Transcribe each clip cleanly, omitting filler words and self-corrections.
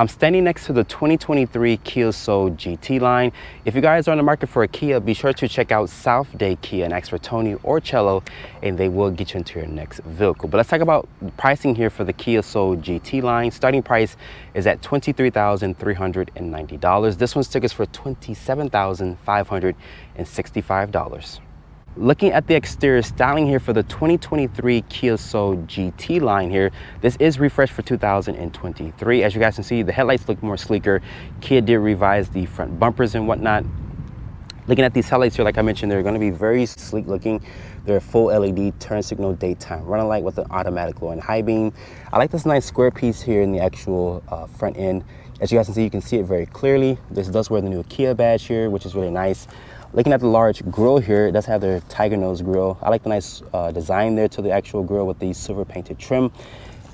I'm standing next to the 2023 Kia Soul GT line. If you guys are on the market for a Kia, be sure to check out South Dade Kia and ask for Tony or Cello, and they will get you into your next vehicle. But let's talk about the pricing here for the Kia Soul GT line. Starting price is at $23,390. This one's tickets for $27,565. Looking at the exterior styling here for the 2023 Kia Soul GT line here, this is refreshed for 2023. As you guys can see, the headlights look more sleeker. Kia did revise the front bumpers and whatnot. Looking at these headlights here, like I mentioned, they're going to be very sleek looking. They're full LED turn signal daytime running light with an automatic low and high beam. I like this nice square piece here in the actual front end. As you guys can see it very clearly. This does wear the new Kia badge here, which is really nice. Looking at the large grille here, it does have their tiger nose grille. I like the nice design there to the actual grille with the silver painted trim.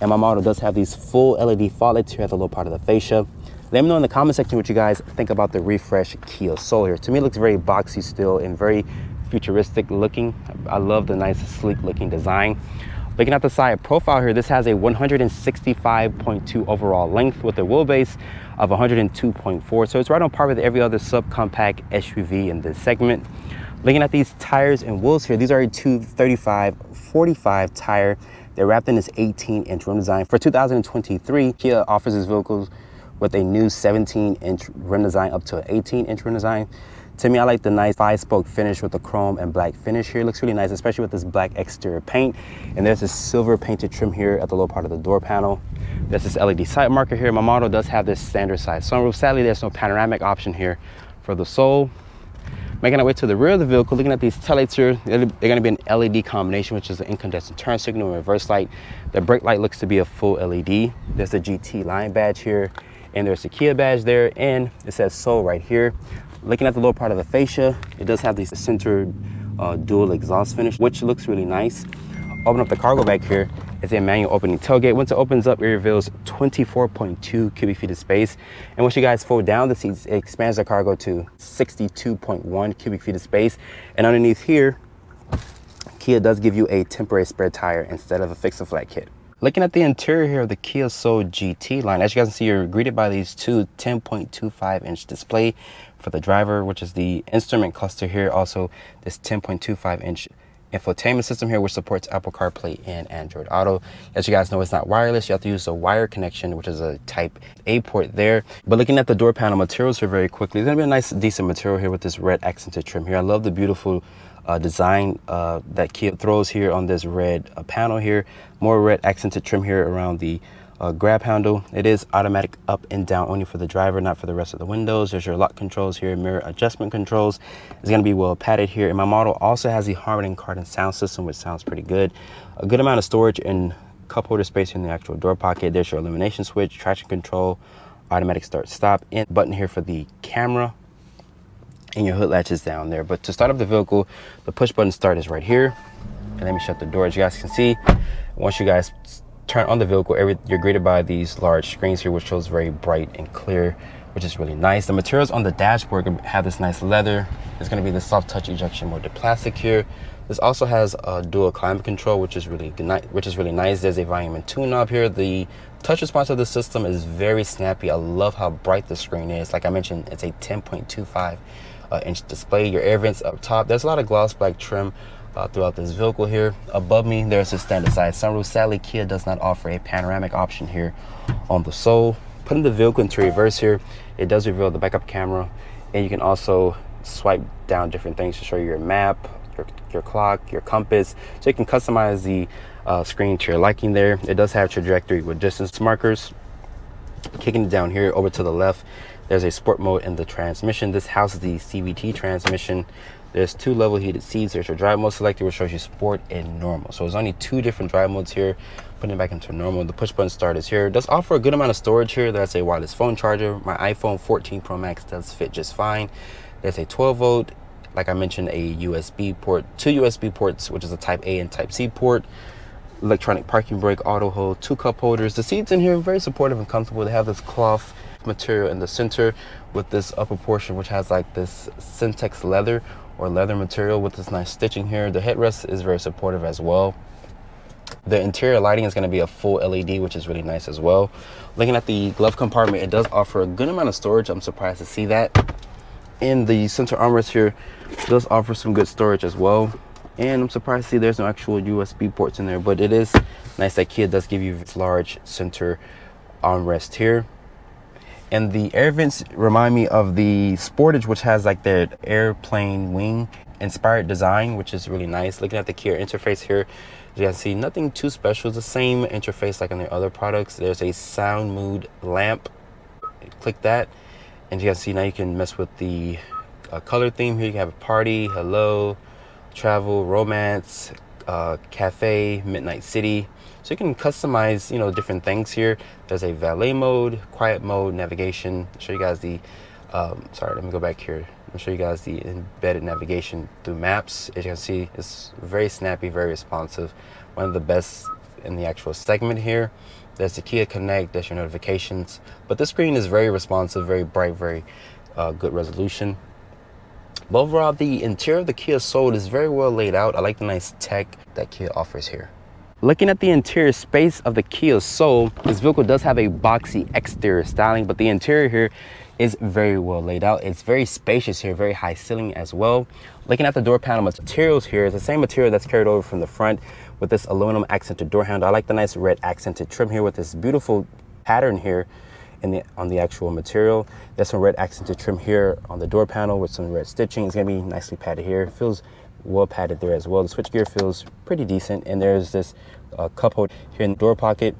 And my model does have these full LED fog lights here at the low part of the fascia. Let me know in the comment section what you guys think about the refreshed Kia Soul here. To me, it looks very boxy still and very futuristic looking. I love the nice sleek looking design. Looking at the side profile here, this has a 165.2 overall length with a wheelbase of 102.4. So it's right on par with every other subcompact SUV in this segment. Looking at these tires and wheels here, these are a 235/45 tire. They're wrapped in this 18-inch rim design. For 2023, Kia offers its vehicles with a new 17-inch rim design up to an 18-inch rim design. To me, I like the nice 5-spoke finish with the chrome and black finish here. It looks really nice, especially with this black exterior paint. And there's this silver painted trim here at the low part of the door panel. There's this LED side marker here. My model does have this standard size sunroof. Sadly, there's no panoramic option here for the Soul. Making our way to the rear of the vehicle, looking at these taillights here, they're going to be an LED combination, which is an incandescent turn signal and reverse light. The brake light looks to be a full LED. There's the GT line badge here, and there's the Kia badge there, and it says Soul right here. Looking at the lower part of the fascia, it does have this centered dual exhaust finish, which looks really nice. Open up the cargo bag here. It's a manual opening tailgate. Once it opens up, it reveals 24.2 cubic feet of space. And once you guys fold down the seats, it expands the cargo to 62.1 cubic feet of space. And underneath here, Kia does give you a temporary spare tire instead of a fix-a-flat kit. Looking at the interior here of the Kia Soul GT line, as you guys can see, you're greeted by these two 10.25-inch display for the driver, which is the instrument cluster here. Also, this 10.25-inch infotainment system here, which supports Apple CarPlay and Android Auto. As you guys know, it's not wireless. You have to use a wire connection, which is a type A port there. But looking at the door panel materials here very quickly, there's gonna be a nice, decent material here with this red accented trim here. I love the beautiful design that Kia throws here on this red panel here. More red accented trim here around the grab handle. It is automatic up and down only for the driver, not for the rest of the windows. There's your lock controls here, mirror adjustment controls. It's going to be well padded here. And my model also has the Harman Kardon sound system, which sounds pretty good. A good amount of storage and cup holder space in the actual door pocket. There's your illumination switch, traction control, automatic start stop, and button here for the camera. And your hood latch is down there. But to start up the vehicle, the push button start is right here. And let me shut the door. As you guys can see, once you guys turn on the vehicle, you're greeted by these large screens here, which shows very bright and clear, which is really nice. The materials on the dashboard have this nice leather. There's going to be the soft touch ejection molded plastic here. This also has a dual climate control, which is really nice. There's a volume and tune knob here. The touch response of the system is very snappy. I love how bright the screen is. Like I mentioned, it's a 10.25 inch display. Your air vents up top. There's a lot of gloss black trim throughout this vehicle here. Above me, there's a standard size sunroof. Sadly, Kia does not offer a panoramic option here on the Soul. Putting the vehicle into reverse here, it does reveal the backup camera, and you can also swipe down different things to show you your map, your clock, your compass, so you can customize the screen to your liking there. It does have trajectory with distance markers. Kicking it down here over to the left, there's a sport mode in the transmission. This houses the CVT transmission. There's 2 level heated seats. There's your drive mode selector, which shows you sport and normal. So there's only 2 different drive modes here. Putting it back into normal. The push button start is here. It does offer a good amount of storage here. That's a wireless phone charger. My iPhone 14 Pro Max does fit just fine. There's a 12 volt, like I mentioned, a USB port, 2 USB ports, which is a type A and type C port. Electronic parking brake, auto hold, 2 cup holders. The seats in here are very supportive and comfortable. They have this cloth material in the center with this upper portion, which has like this Syntex leather or leather material with this nice stitching here. The headrest is very supportive as well. The interior lighting is going to be a full LED, which is really nice as well. Looking at the glove compartment, it does offer a good amount of storage. I'm surprised to see that. And the center armrest here does offer some good storage as well. And I'm surprised to see there's no actual USB ports in there, but it is nice that Kia does give you this large center armrest here. And the air vents remind me of the Sportage, which has like the airplane wing inspired design, which is really nice. Looking at the Kia interface here, you can see nothing too special. It's the same interface like on the other products. There's a sound mood lamp. Click that, and you can see now you can mess with the color theme here. You can have a party, hello, travel, romance, cafe, midnight city. So you can customize, you know, different things here. There's a valet mode, quiet mode, navigation. I'll show you guys the sorry, let me go back here. I'll show you guys the embedded navigation through maps. As you can see, it's very snappy, very responsive. One of the best in the actual segment here. There's the Kia Connect, there's your notifications. But this screen is very responsive, very bright, very good resolution. But overall, the interior of the Kia Soul is very well laid out. I like the nice tech that Kia offers here. Looking at the interior space of the Kia Soul, this vehicle does have a boxy exterior styling, but the interior here is very well laid out. It's very spacious here, very high ceiling as well. Looking at the door panel materials here, it's the same material that's carried over from the front with this aluminum accented door handle. I like the nice red accented trim here with this beautiful pattern here on the actual material. There's some red accented trim here on the door panel with some red stitching. It's gonna be nicely padded here. It feels well padded there as well. The switchgear feels pretty decent, and there's this cup holder here in the door pocket.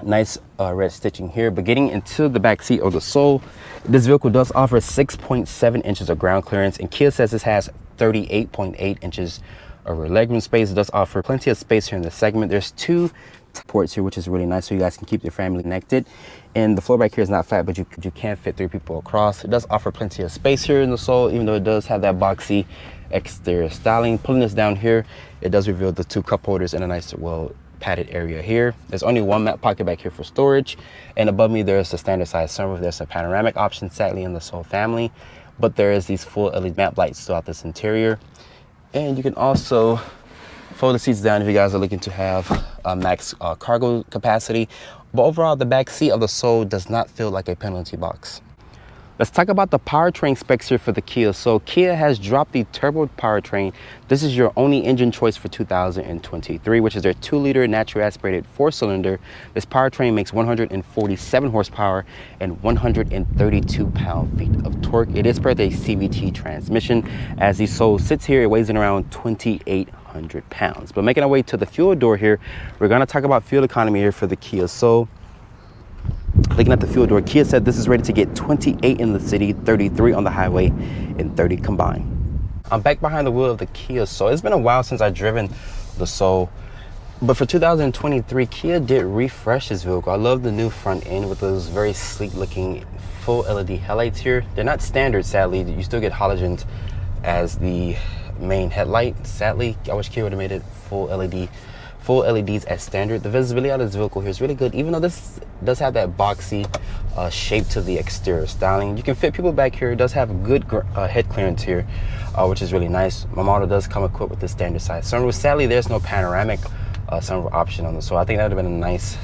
Nice red stitching here. But getting into the back seat of the Soul, this vehicle does offer 6.7 inches of ground clearance, and Kia says this has 38.8 inches of rear legroom space. It does offer plenty of space here in the segment. There's two ports here, which is really nice, so you guys can keep your family connected. And the floor back here is not flat, but you can fit 3 people across. It does offer plenty of space here in the Soul, even though it does have that boxy exterior styling. Pulling this down here, it does reveal the 2 cup holders and a nice, well padded area here. There's only one map pocket back here for storage, and above me there's a standard size sunroof. There's a panoramic option, sadly, in the Soul family, but there is these full LED map lights throughout this interior. And you can also fold the seats down if you guys are looking to have a max cargo capacity. But overall, the back seat of the Soul does not feel like a penalty box. Let's talk about the powertrain specs here for the Kia. So Kia has dropped the turbo powertrain. This is your only engine choice for 2023, which is their 2-liter naturally aspirated 4-cylinder. This powertrain makes 147 horsepower and 132 pound-feet of torque. It is per the CVT transmission. As the Soul sits here, it weighs in around 2,800 pounds. But making our way to the fuel door here, we're going to talk about fuel economy here for the Kia Soul. Looking at the fuel door, Kia said this is rated to get 28 in the city, 33 on the highway, and 30 combined. I'm back behind the wheel of the Kia Soul. It's been a while since I've driven the Soul, but for 2023, Kia did refresh this vehicle. I love the new front end with those very sleek looking full LED headlights here. They're not standard, sadly. You still get halogens as the main headlight. Sadly, I wish Kia would have made it full LEDs as standard. The visibility out of this vehicle here is really good, even though this does have that boxy shape to the exterior styling. You can fit people back here. It does have good head clearance here, which is really nice. My model does come equipped with the standard size sunroof. Sadly, there's no panoramic sunroof option on this, so I think that would have been a nice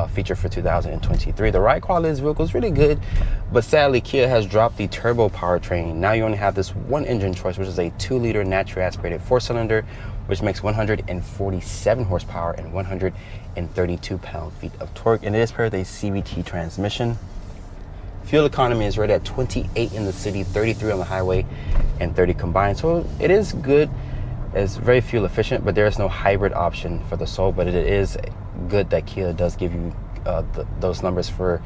feature for 2023. The ride quality of this vehicle is really good, but sadly, Kia has dropped the turbo powertrain. Now you only have this one engine choice, which is a 2-liter naturally aspirated 4-cylinder, which makes 147 horsepower and 132 pound-feet of torque, and it is per the CVT transmission. Fuel economy is rated at 28 in the city, 33 on the highway, and 30 combined. So it is good. It's very fuel efficient, but there is no hybrid option for the Soul. But it is good that Kia does give you those numbers for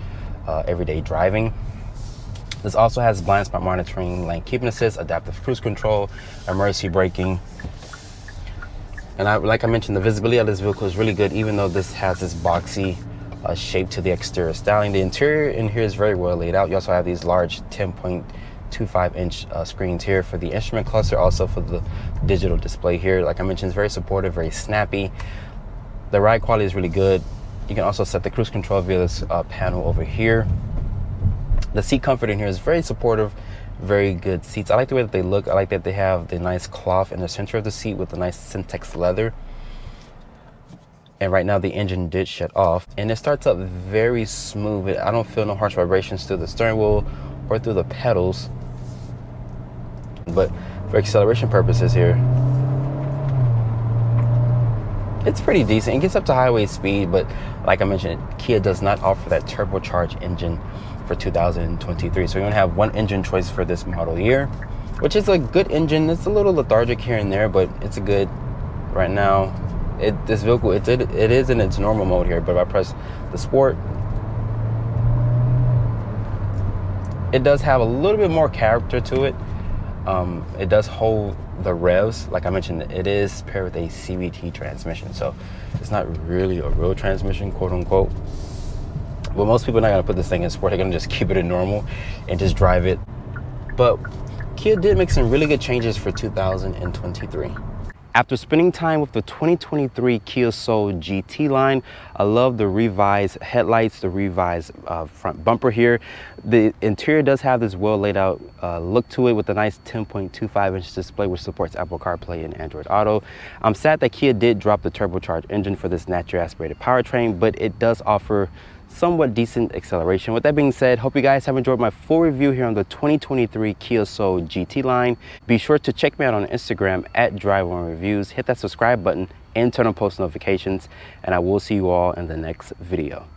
everyday driving. This also has blind spot monitoring, lane keeping assist, adaptive cruise control, emergency braking. And like I mentioned, the visibility of this vehicle is really good, even though this has this boxy shape to the exterior styling. The interior in here is very well laid out. You also have these large 10.25-inch screens here for the instrument cluster, also for the digital display here. Like I mentioned, it's very supportive, very snappy. The ride quality is really good. You can also set the cruise control via this panel over here. The seat comfort in here is very supportive. Very good seats. I like the way that they look. I like that they have the nice cloth in the center of the seat with the nice synthex leather. And right now the engine did shut off, and it starts up very smooth. I don't feel no harsh vibrations through the steering wheel or through the pedals. But for acceleration purposes here, it's pretty decent. It gets up to highway speed, but like I mentioned, Kia does not offer that turbocharged engine for 2023. So we're gonna have one engine choice for this model year, which is a good engine. It's a little lethargic here and there, but it's a good, right now, this vehicle, it is in its normal mode here, but if I press the sport, it does have a little bit more character to it. It does hold the revs. Like I mentioned, it is paired with a CVT transmission, so it's not really a real transmission, quote unquote. But most people are not gonna put this thing in sport. They're gonna just keep it in normal and just drive it. But Kia did make some really good changes for 2023. After spending time with the 2023 Kia Soul GT line, I love the revised headlights, the revised front bumper here. The interior does have this well laid out look to it with a nice 10.25-inch display which supports Apple CarPlay and Android Auto. I'm sad that Kia did drop the turbocharged engine for this naturally aspirated powertrain, but it does offer somewhat decent acceleration. With that being said, hope you guys have enjoyed my full review here on the 2023 Kia Soul GT line. Be sure to check me out on Instagram at Drive1Reviews. Hit that subscribe button and turn on post notifications, and I will see you all in the next video.